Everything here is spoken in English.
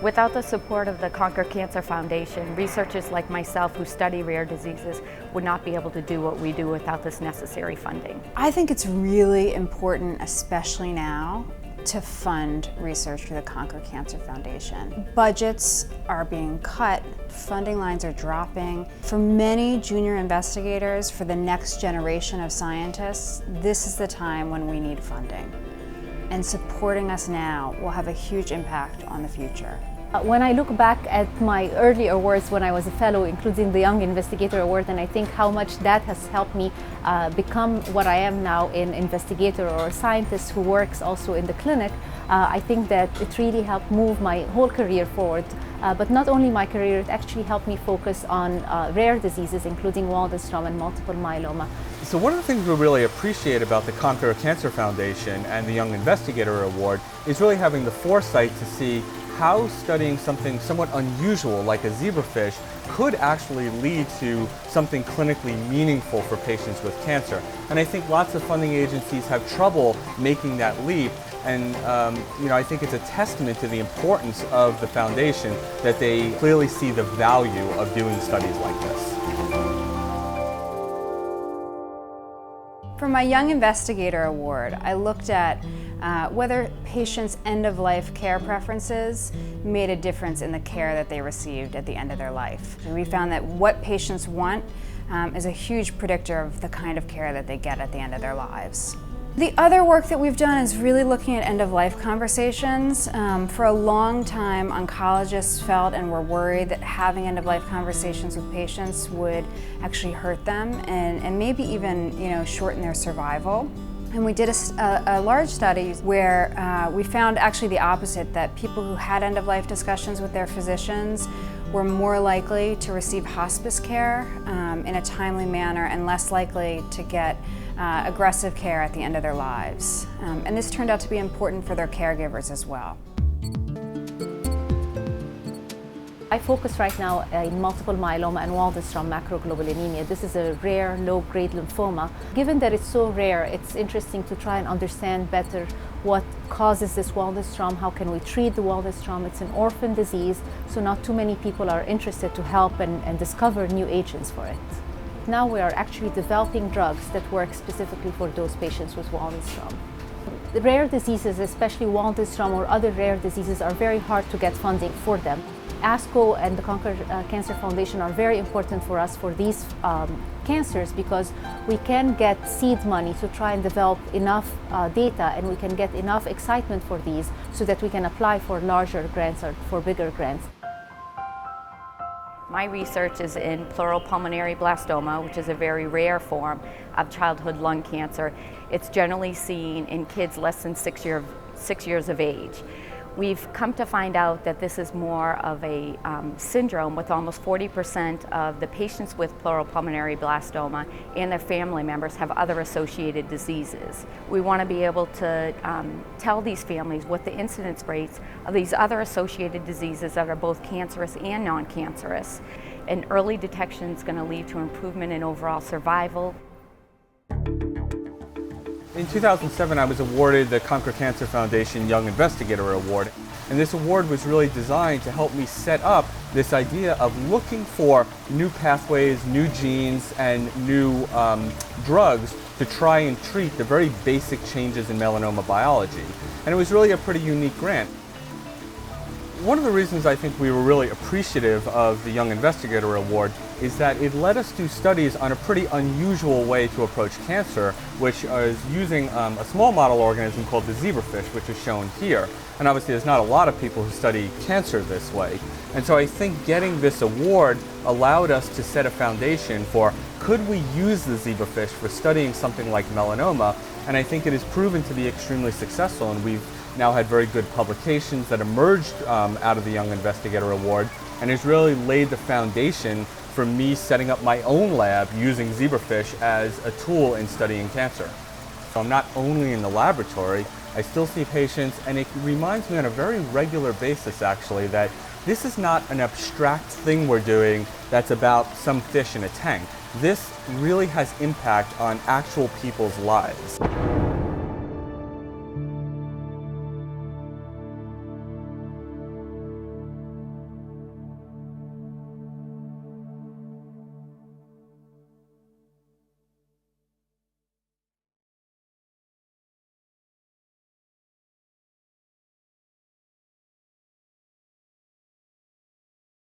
Without the support of the Conquer Cancer Foundation, researchers like myself who study rare diseases would not be able to do what we do without this necessary funding. I think it's really important, especially now, to fund research through the Conquer Cancer Foundation. Budgets are being cut, funding lines are dropping. For many junior investigators, for the next generation of scientists, this is the time when we need funding. And supporting us now will have a huge impact on the future. When I look back at my early awards when I was a fellow, including the Young Investigator Award, and I think how much that has helped me become what I am now, an investigator or a scientist who works also in the clinic, I think that it really helped move my whole career forward. But not only my career, it actually helped me focus on rare diseases, including Waldenstrom and multiple myeloma. So one of the things we really appreciate about the Conquer Cancer Foundation and the Young Investigator Award is really having the foresight to see how studying something somewhat unusual like a zebrafish could actually lead to something clinically meaningful for patients with cancer. And I think lots of funding agencies have trouble making that leap. And I think it's a testament to the importance of the foundation that they clearly see the value of doing studies like this. For my Young Investigator Award, I looked at whether patients' end-of-life care preferences made a difference in the care that they received at the end of their life. And we found that what patients want is a huge predictor of the kind of care that they get at the end of their lives. The other work that we've done is really looking at end-of-life conversations. For a long time, oncologists felt and were worried that having end-of-life conversations with patients would actually hurt them and maybe even shorten their survival. And we did a large study where we found actually the opposite, that people who had end-of-life discussions with their physicians were more likely to receive hospice care in a timely manner and less likely to get aggressive care at the end of their lives. And this turned out to be important for their caregivers as well. I focus right now in multiple myeloma and Waldenstrom macroglobulinemia. This is a rare low-grade lymphoma. Given that it's so rare, it's interesting to try and understand better what causes this Waldenstrom, how can we treat the Waldenstrom. It's an orphan disease, so not too many people are interested to help and discover new agents for it. Now we are actually developing drugs that work specifically for those patients with Waldenstrom. The rare diseases, especially Waldenstrom or other rare diseases, are very hard to get funding for them. ASCO and the Conquer Cancer Foundation are very important for us for these cancers because we can get seed money to try and develop enough data, and we can get enough excitement for these so that we can apply for larger grants or for bigger grants. My research is in pleural pulmonary blastoma, which is a very rare form of childhood lung cancer. It's generally seen in kids less than 6 years of age. We've come to find out that this is more of a syndrome, with almost 40% of the patients with pleural pulmonary blastoma and their family members have other associated diseases. We want to be able to tell these families what the incidence rates of these other associated diseases that are both cancerous and non-cancerous. And early detection is going to lead to improvement in overall survival. In 2007, I was awarded the Conquer Cancer Foundation Young Investigator Award, and this award was really designed to help me set up this idea of looking for new pathways, new genes, and new drugs to try and treat the very basic changes in melanoma biology. And it was really a pretty unique grant. One of the reasons I think we were really appreciative of the Young Investigator Award is that it let us do studies on a pretty unusual way to approach cancer, which is using a small model organism called the zebrafish, which is shown here. And obviously there's not a lot of people who study cancer this way. And so I think getting this award allowed us to set a foundation for, could we use the zebrafish for studying something like melanoma? And I think it has proven to be extremely successful, and we've now had very good publications that emerged out of the Young Investigator Award, and has really laid the foundation for me setting up my own lab using zebrafish as a tool in studying cancer. So I'm not only in the laboratory, I still see patients, and it reminds me on a very regular basis actually that this is not an abstract thing we're doing that's about some fish in a tank. This really has impact on actual people's lives.